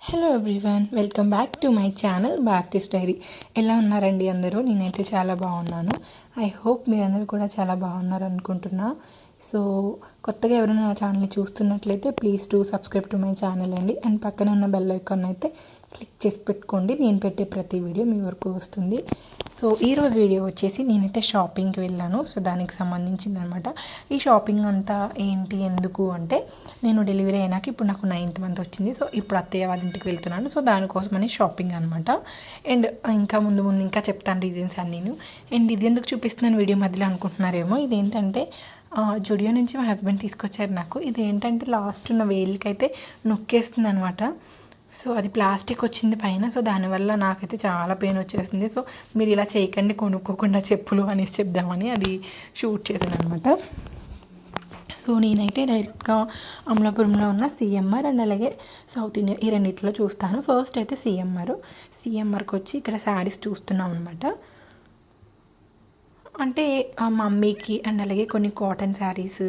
Hello everyone, welcome back to my channel Bharati's diary. ఎలా ఉన్నారండి అందరూ? నేనైతే చాలా బాగున్నాను. ఐ హోప్ మీరందరూ కూడా చాలా బాగున్నారు అనుకుంటున్నా. సో కొత్తగా ఎవరైనా నా ఛానల్ని చూస్తున్నట్లయితే please to subscribe to my channel అండి. అండ్ పక్కన ఉన్న బెల్ ఐకాన్ అయితే క్లిక్ చేసి పెట్టుకోండి. నేను పెట్టే ప్రతి వీడియో మీ వరకు వస్తుంది. సో ఈరోజు వీడియో వచ్చేసి నేనైతే షాపింగ్కి వెళ్ళాను. సో దానికి సంబంధించింది అనమాట. ఈ షాపింగ్ అంతా ఏంటి ఎందుకు అంటే, నేను డెలివరీ అయినాక ఇప్పుడు నాకు 9th మంత్ వచ్చింది. సో ఇప్పుడు అత్తయ్య వాళ్ళ ఇంటికి వెళ్తున్నాను. సో దానికోసమని షాపింగ్ అనమాట. అండ్ ఇంకా ముందు ఇంకా చెప్తాను రీజన్స్ అన్నీను. అండ్ ఇది ఎందుకు చూపిస్తున్నాను వీడియో మధ్యలో అనుకుంటున్నారేమో. ఇదేంటంటే జుడియో నుంచి మా హస్బెండ్ తీసుకొచ్చారు నాకు. ఇది ఏంటంటే లాస్ట్ ఉన్న వేలికైతే నొక్కేస్తుంది అనమాట. సో అది ప్లాస్టిక్ వచ్చింది పైన. సో దానివల్ల నాకైతే చాలా పెయిన్ వచ్చేస్తుంది. సో మీరు ఇలా చేయకండి, కొనుక్కోకుండా చెప్పులు అనేసి చెప్దామని అది షూట్ చేశాను అనమాట. సో నేనైతే డైరెక్ట్గా అమలాపురంలో ఉన్న సిఎంఆర్ అండ్ అలాగే సౌత్ ఇండియా ఈ రెండిట్లో చూస్తాను. ఫస్ట్ అయితే సిఎంఆర్కి వచ్చి ఇక్కడ శారీస్ చూస్తున్నాం అనమాట. అంటే మమ్మీకి అండ్ అలాగే కొన్ని కాటన్ శారీస్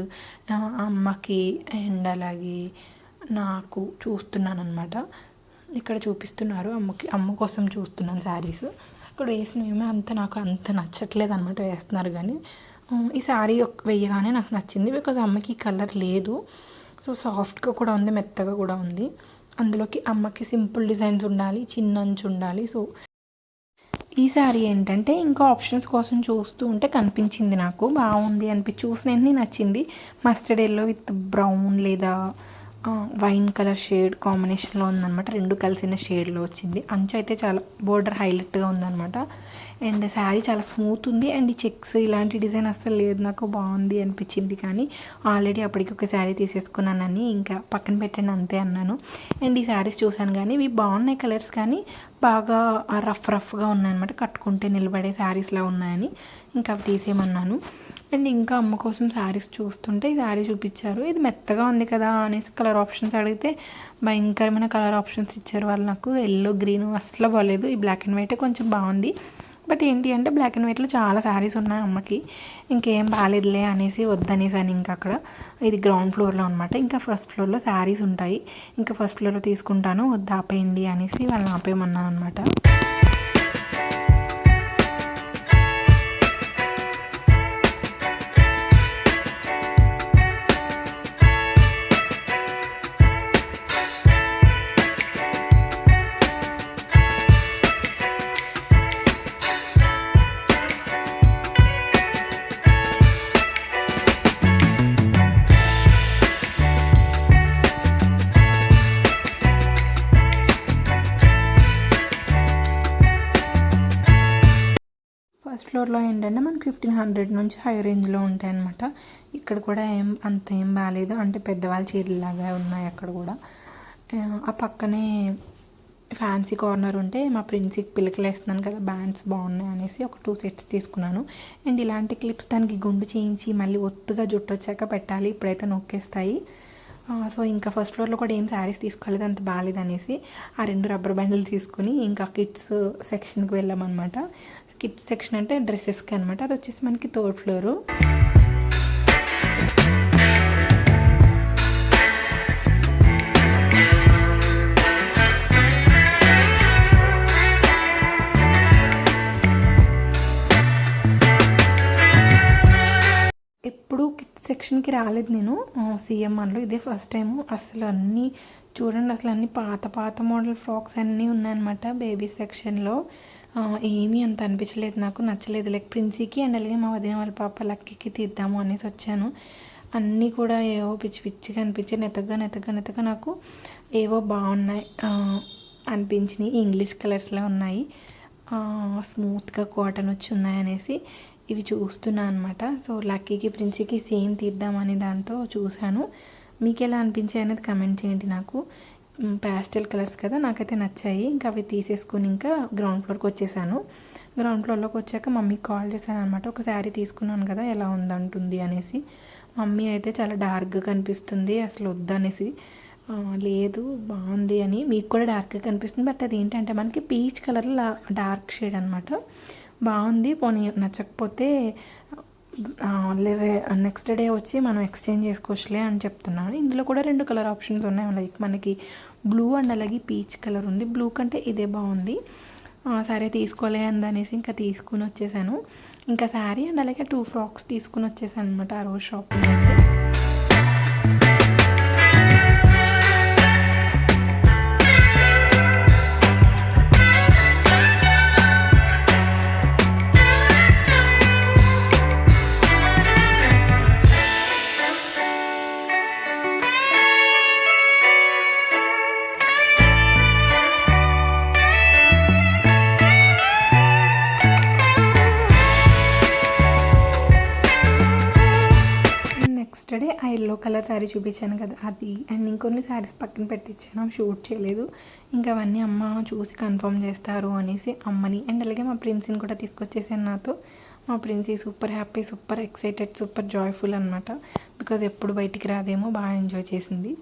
అమ్మకి అండ్ అలాగే నాకు చూస్తున్నాను అనమాట. ఇక్కడ చూపిస్తున్నారు అమ్మ కోసం చూస్తున్నాను శారీస్. ఇక్కడ వేసినవేమో నాకు అంత నచ్చట్లేదు అనమాట. వేస్తున్నారు కానీ ఈ శారీ వేయగానే నాకు నచ్చింది. బికాజ్ అమ్మకి కలర్ లేదు. సో సాఫ్ట్గా కూడా ఉంది, మెత్తగా కూడా ఉంది. అందులోకి అమ్మకి సింపుల్ డిజైన్స్ ఉండాలి, చిన్న అంచు ఉండాలి. సో ఈ శారీ ఏంటంటే ఇంకా ఆప్షన్స్ కోసం చూస్తూ ఉంటే కనిపించింది, నాకు బాగుంది అనిపించి చూసినవన్నీ నచ్చింది. మస్టర్డ్ ఎల్లో విత్ బ్రౌన్ లేదా వైన్ కలర్ షేడ్ కాంబినేషన్లో ఉందన్నమాట. రెండు కలిసిన షేడ్లో వచ్చింది. అంచు అయితే చాలా బోర్డర్ హైలైట్గా ఉందన్నమాట. అండ్ శారీ చాలా స్మూత్ ఉంది. అండ్ ఈ చెక్స్ ఇలాంటి డిజైన్ అస్సలు లేదు, నాకు బాగుంది అనిపించింది. కానీ ఆల్రెడీ అప్పటికి ఒక శారీ తీసేసుకున్నానని ఇంకా పక్కన పెట్టండి అంతే అన్నాను. అండ్ ఈ శారీస్ చూశాను కానీ ఇవి బాగున్నాయి కలర్స్, కానీ బాగా రఫ్గా ఉన్నాయన్నమాట. కట్టుకుంటే నిలబడే శారీస్లా ఉన్నాయని ఇంకా అవి తీసేయమన్నాను. అండ్ ఇంకా అమ్మ కోసం శారీస్ చూస్తుంటే ఈ శారీ చూపించారు. ఇది మెత్తగా ఉంది కదా అనేసి కలర్ ఆప్షన్స్ అడిగితే భయంకరమైన కలర్ ఆప్షన్స్ ఇచ్చారు వాళ్ళు నాకు. ఎల్లో గ్రీన్ అసలు బాగాలేదు. ఈ బ్లాక్ అండ్ వైటే కొంచెం బాగుంది. బట్ ఏంటి అంటే బ్లాక్ అండ్ వైట్లో చాలా శారీస్ ఉన్నాయి అమ్మకి. ఇంకేం బాగాలేదులే అనేసి వద్దనేసి అని ఇంకా అక్కడ ఇది గ్రౌండ్ ఫ్లోర్లో అనమాట. ఇంకా ఫస్ట్ ఫ్లోర్లో శారీస్ ఉంటాయి. ఇంకా ఫస్ట్ ఫ్లోర్లో తీసుకుంటాను, వద్దు ఆపేయండి అనేసి వాళ్ళని ఆపేయమన్నాను అనమాట. ఫస్ట్ ఫ్లోర్లో ఏంటంటే మనకి 1500 నుంచి హై రేంజ్లో ఉంటాయి అన్నమాట. ఇక్కడ కూడా అంత ఏం బాగాలేదు, అంటే పెద్దవాళ్ళ చీరలాగా ఉన్నాయి అక్కడ కూడా. ఆ పక్కనే ఫ్యాన్సీ కార్నర్ ఉంటే మా ప్రిన్సీకి పిల్లకలు వేస్తున్నాను కదా, బ్యాండ్స్ బాగున్నాయి అనేసి ఒక 2 సెట్స్ తీసుకున్నాను. అండ్ ఇలాంటి క్లిప్స్ దానికి గుండు చేయించి మళ్ళీ ఒత్తుగా జుట్టు వచ్చాక పెట్టాలి, ఇప్పుడైతే నొక్కేస్తాయి. సో ఇంకా ఫస్ట్ ఫ్లోర్లో కూడా ఏం శారీస్ తీసుకోలేదు, అంత బాగాలేదు అనేసి ఆ 2 రబ్బర్ బ్యాండ్లు తీసుకుని ఇంకా కిడ్స్ సెక్షన్కి వెళ్ళామన్నమాట. కిడ్స్ సెక్షన్ అంటే డ్రెస్సెస్కి అనమాట. అది వచ్చేసి మనకి 3rd ఫ్లోరు. ఎప్పుడు కిడ్స్ సెక్షన్కి రాలేదు నేను సిఎంఆర్లో, ఇదే ఫస్ట్ టైము. అసలు అన్నీ చూడండి, అసలు అన్నీ పాత మోడల్ ఫ్రాక్స్ అన్నీ ఉన్నాయన్నమాట బేబీ సెక్షన్లో. ఏమీ అంత అనిపించలేదు, నాకు నచ్చలేదు. లైక్ ప్రిన్సీకి అండ్ అలాగే మా వదిన వాళ్ళ పాప లక్కీకి తీద్దాము అనేసి వచ్చాను. అన్నీ కూడా ఏవో పిచ్చిగా అనిపించి నెత్తగా నాకు ఏవో బాగున్నాయి అనిపించినాయి. ఇంగ్లీష్ కలర్స్లో ఉన్నాయి, స్మూత్గా కాటన్ వచ్చి ఉన్నాయనేసి ఇవి చూస్తున్నాను అనమాట. సో లక్కీకి ప్రిన్సీకి సేమ్ తీద్దామని దాంతో చూశాను. మీకు ఎలా అనిపించాయి అనేది కమెంట్ చేయండి నాకు. ప్యాస్టల్ కలర్స్ కదా, నాకైతే నచ్చాయి. ఇంకా అవి తీసేసుకుని ఇంకా గ్రౌండ్ ఫ్లోర్కి వచ్చేసాను. గ్రౌండ్ ఫ్లోర్లోకి వచ్చాక మమ్మీకి కాల్ చేశాను అనమాట. ఒక శారీ తీసుకున్నాను కదా, ఎలా ఉందంటుంది అనేసి. మమ్మీ అయితే చాలా డార్క్గా కనిపిస్తుంది, అసలు వద్దనేసి. లేదు బాగుంది అని, మీకు కూడా డార్క్గా కనిపిస్తుంది. బట్ అది ఏంటంటే మనకి పీచ్ కలర్లో డార్క్ షేడ్ అనమాట. బాగుంది, పోనీ నచ్చకపోతే నెక్స్ట్ డే వచ్చి మనం ఎక్స్చేంజ్ చేసుకోవచ్చులే అని చెప్తున్నాను. ఇందులో కూడా 2 కలర్ ఆప్షన్స్ ఉన్నాయి. లైక్ మనకి బ్లూ అండ్ అలాగే పీచ్ కలర్ ఉంది. బ్లూ కంటే ఇదే బాగుంది. సరే తీసుకోలే అందనేసి ఇంకా తీసుకుని వచ్చేసాను. ఇంకా శారీ అండ్ అలాగే 2 ఫ్రాక్స్ తీసుకుని వచ్చేసాను అనమాట ఆ రోజు షాపింగ్కి. నెక్స్ట్ డే ఆ ఎల్లో కలర్ శారీ చూపించాను కదా అది, అండ్ ఇంకొన్ని శారీస్ పక్కన పెట్టించాను, షూట్ చేయలేదు. ఇంకా అవన్నీ అమ్మ చూసి కన్ఫర్మ్ చేస్తారు అనేసి అమ్మని అండ్ అలాగే మా ప్రిన్స్ని కూడా తీసుకొచ్చేసాను నాతో. మా Princy super happy, super excited, super joyful అనమాట. బికాజ్ ఎప్పుడు బయటికి రాదేమో, బాగా ఎంజాయ్ చేసింది.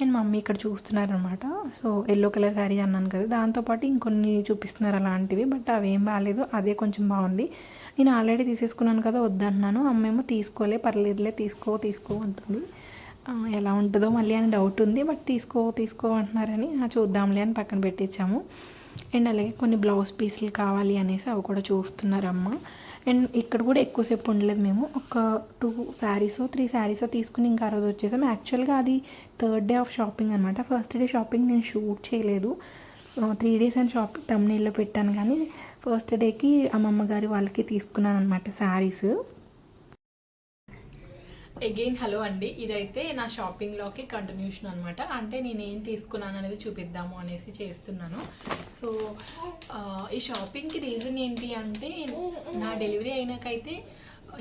అండ్ మమ్మీ ఇక్కడ చూస్తున్నారనమాట. సో ఎల్లో కలర్ శారీ అన్నాను కదా, దాంతోపాటు ఇంకొన్ని చూపిస్తున్నారు అలాంటివి, బట్ అవేం బాగాలేదు, అదే కొంచెం బాగుంది. నేను ఆల్రెడీ తీసేసుకున్నాను కదా వద్దన్నాను, అమ్మేమో తీసుకోలే, పర్లేదులే తీసుకో అంటుంది. ఎలా ఉంటుందో మళ్ళీ అని డౌట్ ఉంది, బట్ తీసుకో అంటున్నారని చూద్దాంలే అని పక్కన పెట్టించాము. అండ్ అలాగే కొన్ని బ్లౌజ్ పీసులు కావాలి అనేసి అవి కూడా చూస్తున్నారు అమ్మ. అండ్ ఇక్కడ కూడా ఎక్కువసేపు ఉండలేదు మేము, ఒక 2 శారీసో 3 శారీసో తీసుకుని ఇంకా ఆ రోజు వచ్చేసాము. యాక్చువల్గా అది 3rd డే ఆఫ్ షాపింగ్ అనమాట. ఫస్ట్ డే షాపింగ్ నేను షూట్ చేయలేదు, 3 డేస్ అని షాపింగ్ తమ్నెయిల్లో పెట్టాను, కానీ ఫస్ట్ డేకి అమ్మమ్మ గారి వాళ్ళకి తీసుకున్నాను అనమాట శారీస్. అగైన్ హలో అండి, ఇదైతే నా షాపింగ్లోకి కంటిన్యూషన్ అనమాట. అంటే నేను ఏం తీసుకున్నాను అనేది చూపిద్దాము అనేసి చేస్తున్నాను. సో ఈ షాపింగ్కి రీజన్ ఏంటి అంటే, నా డెలివరీ అయినాకైతే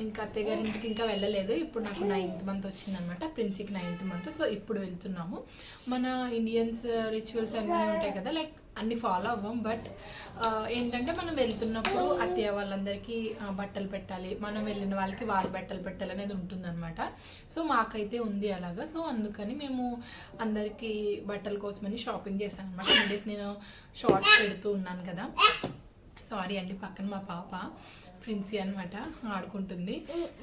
ఇంకా అత్తయ్య గారి ఇంటికి ఇంకా వెళ్ళలేదు. ఇప్పుడు నాకు 9th మంత్ వచ్చిందనమాట, ప్రిన్సీకి 9th మంత్. సో ఇప్పుడు వెళ్తున్నాము. మన ఇండియన్స్ రిచువల్స్ అన్నీ ఉంటాయి కదా, లైక్ అన్ని ఫాలో అవ్వం, బట్ ఏంటంటే మనం వెళ్తున్నప్పుడు అత్తయ్య వాళ్ళందరికీ బట్టలు పెట్టాలి, మనం వెళ్ళిన వాళ్ళకి వాళ్ళు బట్టలు పెట్టాలి అనేది ఉంటుందన్నమాట. సో మాకైతే ఉంది అలాగా. సో అందుకని మేము అందరికీ బట్టల కోసమని షాపింగ్ చేశాను అనమాట. 2 డేస్ నేను షార్ట్స్ పెడుతూ ఉన్నాను కదా, సారీ అండి, పక్కన మా పాప ప్రిన్సీ అనమాట ఆడుకుంటుంది.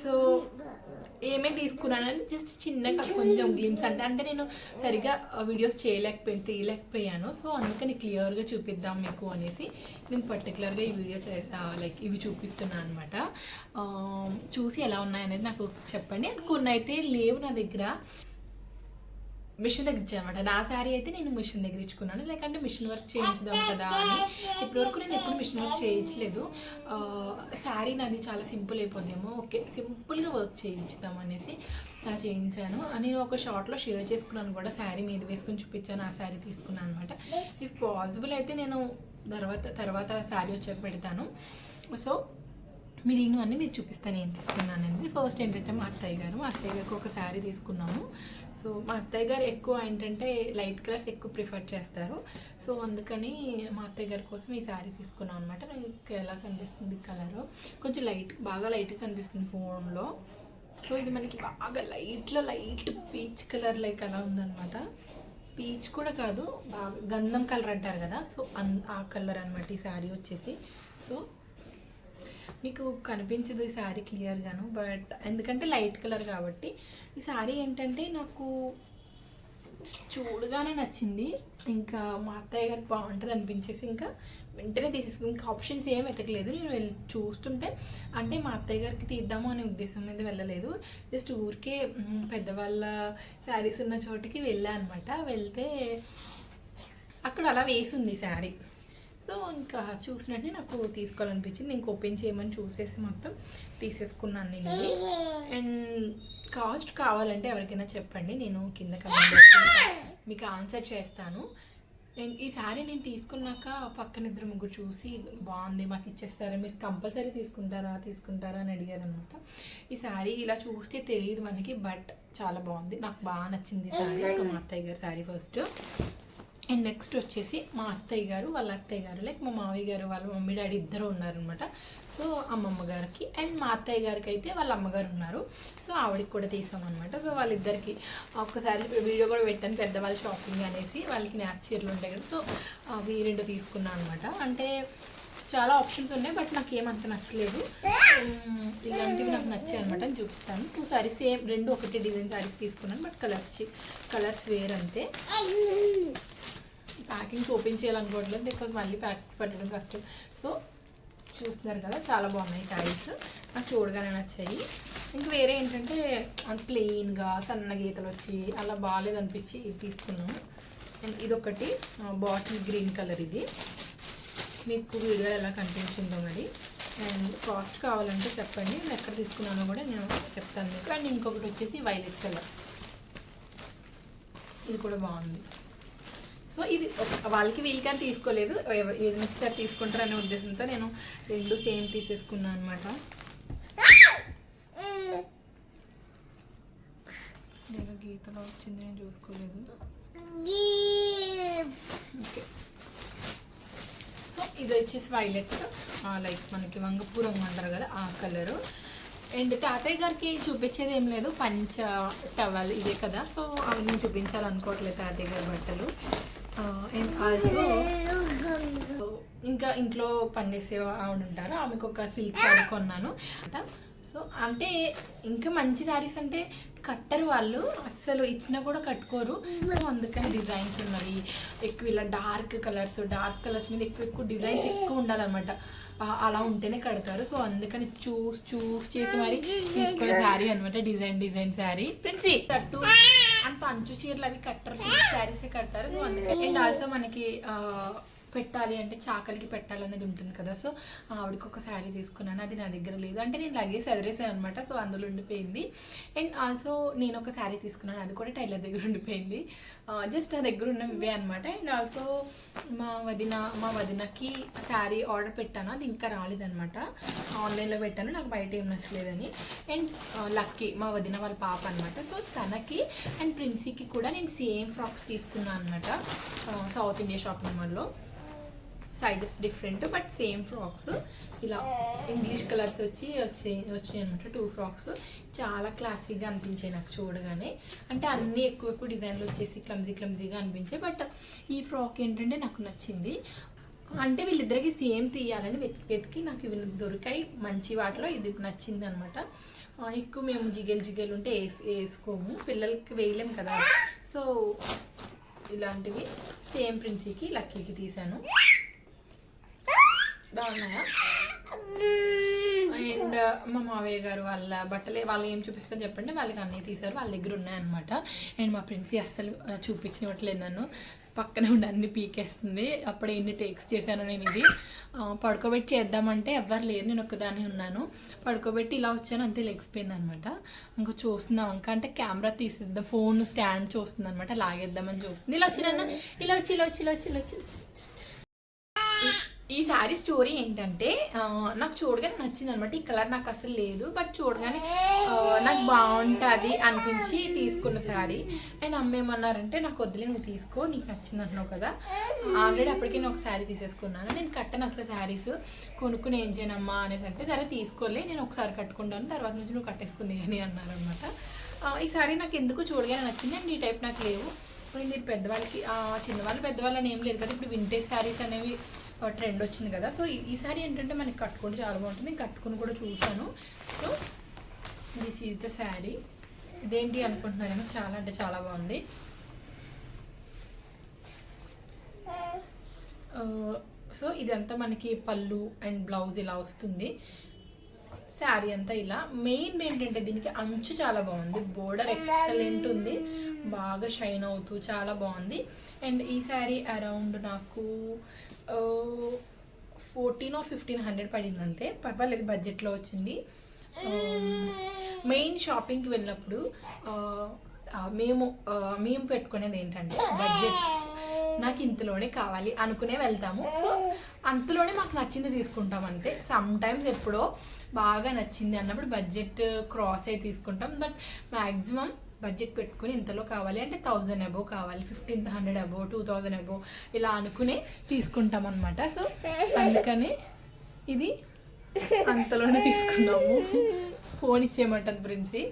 సో ఏమేమి తీసుకున్నానంటే జస్ట్ చిన్నగా కొంచెం గ్లిమ్స్ అంటే నేను సరిగా వీడియోస్ తీయలేకపోయాను. సో అందుకని క్లియర్గా చూపిద్దాం మీకు అనేసి నేను పర్టికులర్గా ఈ వీడియో లైక్ ఇవి చూపిస్తున్నాను అనమాట. చూసి ఎలా ఉన్నాయనేది నాకు చెప్పండి. కొన్ని అయితే లేవు నా దగ్గర, మిషన్ దగ్గర ఇచ్చానమాట. నా శారీ అయితే నేను మిషన్ దగ్గర ఇచ్చుకున్నాను, లేకంటే మిషన్ వర్క్ చేయించుదాం కదా అని. ఇప్పటివరకు నేను ఎప్పుడు మిషన్ వర్క్ చేయించలేదు. శారీ నాది చాలా సింపుల్ అయిపోద్దేమో, ఓకే సింపుల్గా వర్క్ చేయించుదాం అనేసి చేయించాను. నేను ఒక షార్ట్లో షేర్ చేసుకున్నాను కూడా, శారీ మీద వేసుకొని చూపించాను, ఆ శారీ తీసుకున్నాను అనమాట. ఇఫ్ పాసిబుల్ అయితే నేను తర్వాత శారీ వచ్చాక పెడతాను. సో మిగిలినవన్నీ మీకు చూపిస్తాను ఏం తీసుకున్నాను అనేది. ఫస్ట్ ఏంటంటే మా అత్తయ్య గారికి ఒక శారీ తీసుకున్నాము. సో మా అత్తయ్య గారు ఎక్కువ ఏంటంటే లైట్ కలర్స్ ఎక్కువ ప్రిఫర్ చేస్తారు. సో అందుకని మా అత్తయ్య గారి కోసం ఈ శారీ తీసుకున్నాం అనమాట. నాకు ఎలా కనిపిస్తుంది కలర్, కొంచెం బాగా లైట్గా కనిపిస్తుంది ఫోన్లో. సో ఇది మనకి బాగా లైట్ పీచ్ కలర్ లైక్ అలా ఉందన్నమాట. పీచ్ కూడా కాదు, బాగా గంధం కలర్ అంటారు కదా, సో ఆ కలర్ అనమాట ఈ శారీ వచ్చేసి. సో మీకు కనిపించదు ఈ శారీ క్లియర్గాను, బట్ ఎందుకంటే లైట్ కలర్ కాబట్టి. ఈ శారీ ఏంటంటే నాకు చూడగానే నచ్చింది, ఇంకా మా అత్తయ్య గారికి బాగుంటుంది అనిపించేసి ఇంకా వెంటనే తీసేసుకుని, ఇంకా ఆప్షన్స్ ఏం వెతకలేదు. నేను చూస్తుంటే అంటే మా అత్తయ్య గారికి తీద్దాము అనే ఉద్దేశం మీద వెళ్ళలేదు, జస్ట్ ఊరికే పెద్దవాళ్ళ శారీస్ ఉన్న చోటికి వెళ్ళాను అనమాట. వెళ్తే అక్కడ అలా వేసింది శారీ. సో ఇంకా చూసినట్టే నాకు తీసుకోవాలనిపించింది. ఇంక ఓపెన్ చేయమని చూసేసి మొత్తం తీసేసుకున్నాను నేను. అండ్ కాస్ట్ కావాలంటే ఎవరికైనా చెప్పండి, నేను కింద కమెంట్ బాక్స్లో మీకు ఆన్సర్ చేస్తాను. అండ్ ఈ శారీ నేను తీసుకున్నాక పక్కన 2-3 చూసి బాగుంది మాకు ఇచ్చేస్తారా, మీరు కంపల్సరీ తీసుకుంటారా అని అడిగారు అనమాట. ఈ శారీ ఇలా చూస్తే తెలియదు మనకి, బట్ చాలా బాగుంది, నాకు బాగా నచ్చింది ఈ శారీ. సో మా అత్తయ్య గారు శారీ ఫస్ట్. అండ్ నెక్స్ట్ వచ్చేసి మా అత్తయ్య గారు వాళ్ళ అత్తయ్య గారు లైక్ మా మావయ్య గారు వాళ్ళ మమ్మీ డాడీ ఇద్దరు ఉన్నారనమాట. సో అమ్మమ్మ గారికి అండ్ మా అత్తయ్య గారికి అయితే వాళ్ళ అమ్మగారు ఉన్నారు. సో ఆవిడకి కూడా తీసామన్నమాట. సో వాళ్ళిద్దరికి ఒక్కసారి వీడియో కూడా పెట్టాను, పెద్దవాళ్ళ షాపింగ్ అనేసి. వాళ్ళకి న్యాచ్ చీరలు ఉంటాయి కదా, సో అవి 2 తీసుకున్నాను అనమాట. అంటే చాలా ఆప్షన్స్ ఉన్నాయి, బట్ నాకు ఏమంత నచ్చలేదు. ఇలాంటివి నాకు నచ్చాయి అనమాట, అని చూపిస్తాను. 2 సారీస్ సేమ్, 2 ఒకటి డిజైన్ సారీస్ తీసుకున్నాను, బట్ కలర్స్ వేర్ అంతే. ప్యాకింగ్స్ ఓపెన్ చేయాలనుకోవట్లేదు, బికాజ్ మళ్ళీ ప్యాకింగ్స్ పెట్టడం కష్టం. సో చూస్తున్నారు కదా, చాలా బాగున్నాయి శారీస్, నాకు చూడగానే నచ్చాయి. ఇంక వేరే ఏంటంటే ప్లెయిన్గా సన్న గీతలు వచ్చి అలా బాగాలేదనిపించి ఇది తీసుకున్నాము. అండ్ ఇదొకటి బాటిల్ గ్రీన్ కలర్, ఇది మీకు వీడియో ఎలా కనిపించిందో మరి. అండ్ కాస్ట్ కావాలంటే చెప్పండి, నేను ఎక్కడ తీసుకున్నానో కూడా నేను చెప్తాను మీకు. అండ్ ఇంకొకటి వచ్చేసి వైలెట్ కలర్, ఇది కూడా బాగుంది. సో ఇది వాళ్ళకి వీళ్ళకని తీసుకోలేదు, ఏది నచ్చితే తీసుకుంటారనే ఉద్దేశంతో నేను రెండు సేమ్ తీసేసుకున్నాను అనమాట. నేను గీతలో వచ్చింది, నేను చూసుకోలేదు. ఓకే, సో ఇది వచ్చేసి వైలెట్, లైక్ మనకి వంగపూ రంగు అంటారు కదా ఆ కలరు. అండ్ తాతయ్య గారికి చూపించేది ఏం లేదు, పంచ టవల్ ఇదే కదా, సో అవి నేను చూపించాలనుకోవట్లేదు తాతయ్య గారి బట్టలు. అండ్ ఆల్సో ఇంకా ఇంట్లో పనిచేసే ఆవిడ ఉంటారు, ఆమెకు ఒక సిల్క్ శారీ కొన్నాను. సో అంటే ఇంకా మంచి శారీస్ అంటే కట్టరు వాళ్ళు, అస్సలు ఇచ్చినా కూడా కట్టుకోరు. సో అందుకని డిజైన్స్ ఉన్నవి ఎక్కువ, ఇలా డార్క్ కలర్స్ మీద ఎక్కువ డిజైన్స్ ఎక్కువ ఉండాలన్నమాట, అలా ఉంటేనే కడతారు. సో అందుకని చూస్ చేసి మరి తీసుకునే శారీ అనమాట, డిజైన్ శారీ. ప్రిన్సీ కట్టు అంత అంచు చీరలు అవి కట్టరు, శారీసే కడతారు. సో అందుకని. అండ్ ఆల్సో మనకి పెట్టాలి అంటే చాకలికి పెట్టాలనేది ఉంటుంది కదా, సో ఆవిడకి ఒక శారీ తీసుకున్నాను, అది నా దగ్గర లేదు, అంటే నేను లగేజ్ ఎదురేసాను అనమాట, సో అందులో ఉండిపోయింది. అండ్ ఆల్సో నేను ఒక శారీ తీసుకున్నాను, అది కూడా టైలర్ దగ్గర ఉండిపోయింది, జస్ట్ నా దగ్గర ఉన్నవి ఇవే అనమాట. అండ్ ఆల్సో మా వదినకి శారీ ఆర్డర్ పెట్టాను, అది ఇంకా రాలేదనమాట, ఆన్లైన్లో పెట్టాను, నాకు బయట ఏం నచ్చలేదని. అండ్ లక్కీ మా వదిన వాళ్ళ పాప అనమాట, సో తనకి అండ్ ప్రిన్సీకి కూడా నేను సేమ్ ఫ్రాక్స్ తీసుకున్నాను అనమాట, సౌత్ ఇండియా షాపింగ్ మాల్లో. Sizes different but same frocks, ఇలా ఇంగ్లీష్ కలర్స్ వచ్చాయి అనమాట, 2 ఫ్రాక్స్. చాలా క్లాసిక్గా అనిపించాయి నాకు చూడగానే, అంటే అన్నీ ఎక్కువ డిజైన్లు వచ్చేసి క్లమ్జీగా అనిపించాయి. బట్ ఈ ఫ్రాక్ ఏంటంటే నాకు నచ్చింది, అంటే వీళ్ళిద్దరికి సేమ్ తీయాలని వెతికి నాకు ఇవి దొరికాయి మంచి వాటిలో, ఇది నచ్చింది అనమాట. ఎక్కువ మేము జిగేలు ఉంటే వేసుకోము, పిల్లలకి వేయలేము కదా, సో ఇలాంటివి సేమ్ ప్రిన్సీకి లక్కీకి తీసాను, బాగున్నాయా. అండ్ మా మావయ్య గారు వాళ్ళ బట్టలే, వాళ్ళు ఏం చూపిస్తారో చెప్పండి, వాళ్ళకి అన్నీ తీశారు, వాళ్ళ దగ్గర ఉన్నాయన్నమాట. అండ్ మా ప్రిన్సీ అస్సలు చూపించినట్లేదు, నన్ను పక్కనే ఉండి అన్ని పీకేస్తుంది. అప్పుడే ఎన్ని టేక్స్ చేశాను నేను. ఇది పడుకోబెట్టి చేద్దామంటే ఎవ్వరు లేరు, నేను ఒక్కదాన్ని ఉన్నాను, పడుకోబెట్టి ఇలా వచ్చాను, అంతే లెగ్సిపోయింది అనమాట. ఇంకా చూస్తున్నాం, ఇంకా అంటే కెమెరా తీసేద్దాం, ఫోన్ స్టాండ్ చూస్తుంది అనమాట, లాగేద్దామని చూస్తుంది. ఇలా వచ్చి ఈ శారీ స్టోరీ ఏంటంటే, నాకు చూడగానే నచ్చింది అనమాట, ఈ కలర్ నాకు అసలు లేదు, బట్ చూడగానే నాకు బాగుంటుంది అనిపించి తీసుకున్న శారీ. అండ్ అమ్మ ఏమన్నారంటే, నాకు వద్దులే నువ్వు తీసుకో, నీకు నచ్చింది అంటున్నావు కదా, ఆల్రెడీ అప్పటికే నేను ఒక శారీ తీసేసుకున్నాను, నేను కట్టను అసలు శారీస్, కొనుక్కుని ఏం చేయనమ్మా అనేసి అంటే, సరే తీసుకోలే నేను ఒకసారి కట్టుకుంటాను, తర్వాత నుంచి నువ్వు కట్టేసుకుంది అని అన్నారనమాట. ఈ శారీ నాకు ఎందుకు చూడగానే నచ్చింది, అండ్ ఈ టైప్ నాకు లేవు. మీరు పెద్దవాళ్ళకి చిన్నవాళ్ళు పెద్దవాళ్ళని ఏం లేదు కదా, ఇప్పుడు వింటేజ్ శారీస్ అనేవి ట్రెండ్ వచ్చింది కదా, సో ఈ సారీ ఏంటంటే మనకి కట్టుకుంటే చాలా బాగుంటుంది, కట్టుకుని కూడా చూసాను. So this is the sari, ఇదేంటి అనుకుంటున్నారేమో, చాలా అంటే చాలా బాగుంది. సో ఇదంతా మనకి పళ్ళు అండ్ బ్లౌజ్ ఇలా వస్తుంది, శారీ అంతా ఇలా. మెయిన్ ఏంటంటే దీనికి అంచు చాలా బాగుంది, బోర్డర్ ఎక్సలెంట్ ఉంది, బాగా షైన్ అవుతూ చాలా బాగుంది. అండ్ ఈ శారీ అరౌండ్ నాకు 1400 or 1500 పడింది అంతే, పర్వాలేదు, బడ్జెట్లో వచ్చింది. మెయిన్ షాపింగ్కి వెళ్ళినప్పుడు మేము పెట్టుకునేది ఏంటంటే, బడ్జెట్ నాకు ఇంతలోనే కావాలి అనుకునే వెళ్తాము, సో అంతలోనే మాకు నచ్చింది తీసుకుంటాం అంతే. సమ్ టైమ్స్ ఎప్పుడో బాగా నచ్చింది అన్నప్పుడు బడ్జెట్ క్రాస్ అయి తీసుకుంటాం, బట్ మ్యాక్సిమం బడ్జెట్ పెట్టుకుని ఇంతలో కావాలి అంటే 1000 అబోవ్ కావాలి, 1500 అబోవ్, 2000 అబోవ్ ఇలా అనుకునే తీసుకుంటాం అనమాట. సో అందుకని ఇది అంతలోనే తీసుకున్నాము. Phone ఇచ్చేయమంటుంది princi.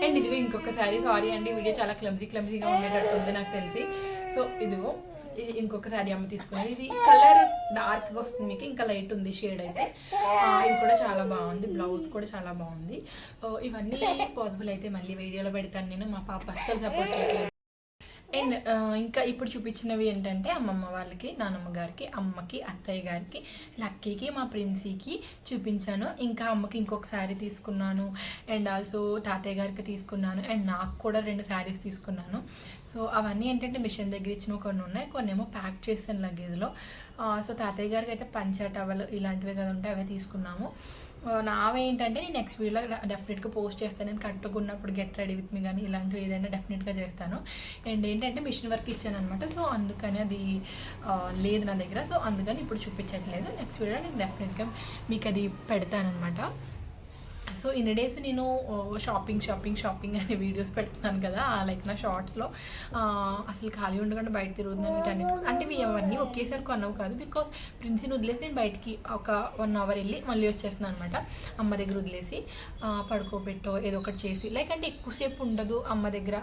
అండ్ ఇదిగో ఇంకొక శారీ, సారీ అండి వీడియో చాలా క్లమ్జీగా ఉండేటట్టు ఉంది నాకు తెలిసి. సో ఇదిగో ఇది ఇంకొక శారీ అమ్మ తీసుకున్నది, ఇది కలర్ డార్క్గా వస్తుంది మీకు, ఇంకా లైట్ ఉంది షేడ్ అయితే. ఇది కూడా చాలా బాగుంది, బ్లౌజ్ కూడా చాలా బాగుంది. ఇవన్నీ పాసిబుల్ అయితే మళ్ళీ వీడియోలో పెడతాను నేను, మా పాప అస్సలు సపోర్ట్ చేయట్లేదు. అండ్ ఇంకా ఇప్పుడు చూపించినవి ఏంటంటే అమ్మమ్మ వాళ్ళకి, నానమ్మ గారికి, అమ్మకి, అత్తయ్య గారికి, లక్కీకి, మా ప్రిన్సీకి చూపించాను. ఇంకా అమ్మకి ఇంకొక శారీ తీసుకున్నాను, అండ్ ఆల్సో తాతయ్య గారికి తీసుకున్నాను, అండ్ నాకు కూడా 2 శారీస్ తీసుకున్నాను. సో అవన్నీ ఏంటంటే మిషన్ దగ్గర ఇచ్చినవి కొన్ని ఉన్నాయి, కొన్ని ఏమో ప్యాక్ చేసాను లగేజ్లో. సో తాతయ్య గారికి అయితే పంచ టవల్ ఇలాంటివి కదా ఉంటాయి, అవే తీసుకున్నాము. నావేంటంటే నేను నెక్స్ట్ వీడియోలో డెఫినెట్గా పోస్ట్ చేస్తాను. నేను కట్టుకున్నప్పుడు గెట్ రెడీ విత్ మీ కానీ ఇలాంటివి ఏదైనా డెఫినెట్గా చేస్తాను. అండ్ ఏంటంటే మిషన్ వర్క్ ఇచ్చాను అనమాట, సో అందుకని అది లేదు నా దగ్గర, సో అందుకని ఇప్పుడు చూపించట్లేదు. నెక్స్ట్ వీడియోలో నేను డెఫినెట్గా మీకు అది పెడతానమాట. సో ఇన్ని డేస్ నేను షాపింగ్ అనే వీడియోస్ పెడుతున్నాను కదా, లైక్ నా షార్ట్స్లో అసలు ఖాళీ ఉండకుండా బయట తిరుగుతున్నాను. అంటే అవన్నీ ఒకేసారి కొన్నవి కాదు, బికాస్ ప్రిన్సీని వదిలేసి నేను బయటికి ఒక 1 అవర్ వెళ్ళి మళ్ళీ వచ్చేస్తున్నాను అనమాట. అమ్మ దగ్గర వదిలేసి పడుకోబెట్టో ఏదో ఒకటి చేసి, లైక్ అంటే ఎక్కువసేపు ఉండదు అమ్మ దగ్గర,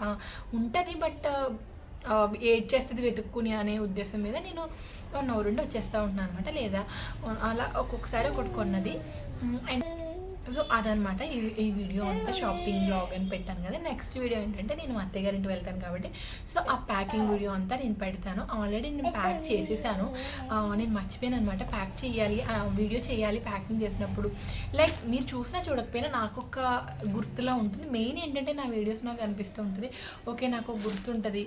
ఉంటుంది బట్ ఏడ్ చేస్తుంది వెతుక్కుని అనే ఉద్దేశం మీద నేను 1 అవర్ ఉండి వచ్చేస్తూ ఉంటున్నాను అనమాట. లేదా అలా ఒక్కొక్కసారి ఒకటి కొన్నది. అండ్ సో అదనమాట ఈ వీడియో అంతా షాపింగ్ బ్లాగ్ అని పెట్టాను కదా. నెక్స్ట్ వీడియో ఏంటంటే నేను మా అత్తయ్య గారింటి వెళ్తాను కాబట్టి సో ఆ ప్యాకింగ్ వీడియో అంతా నేను పెడతాను. ఆల్రెడీ నేను ప్యాక్ చేసేసాను, నేను మర్చిపోయాను అనమాట ప్యాక్ చేయాలి, వీడియో చేయాలి ప్యాకింగ్ చేసినప్పుడు. లైక్ మీరు చూసినా చూడకపోయినా నాకు ఒక గుర్తులా ఉంటుంది. మెయిన్ ఏంటంటే నా వీడియోస్ నాకు అనిపిస్తూ ఉంటుంది, ఓకే నాకు ఒక గుర్తు ఉంటుంది,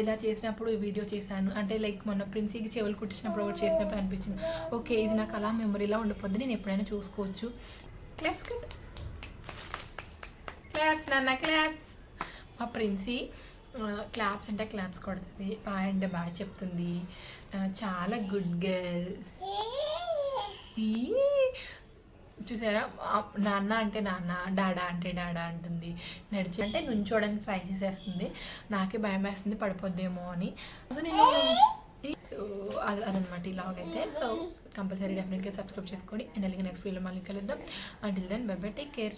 ఇలా చేసినప్పుడు ఈ వీడియో చేశాను అంటే. లైక్ మొన్న ప్రిన్సీకి చెవులు కుట్టించినప్పుడు ఒకటి చేసినప్పుడు అనిపించింది, ఓకే ఇది నాకు అలా మెమరీలా ఉండిపోద్ది, నేను ఎప్పుడైనా చూసుకోవచ్చు. క్లాప్స్ నాన్న క్లాప్స్. మా ప్రిన్సీ క్లాప్స్ అంటే క్లాప్స్ కొడుతుంది, బాయ్ అంటే బాయ్ చెప్తుంది, చాలా గుడ్ గర్ల్. చూసారా, నాన్న అంటే నాన్న, డాడా అంటే డాడా అంటుంది, నడిచి అంటే నుంచోడానికి ట్రై చేసేస్తుంది. నాకే భయం వేస్తుంది పడిపోద్దేమో అని. సో నేను అదనమాట ఇలాగైతే. సో కంపల్సరీ డెఫినెట్గా సబ్స్క్రైబ్ చేసుకోండి. అండ్ అలాగే నెక్స్ట్ వీడియోలో మళ్ళీ కలుద్దాం. Until then bye bye, take care.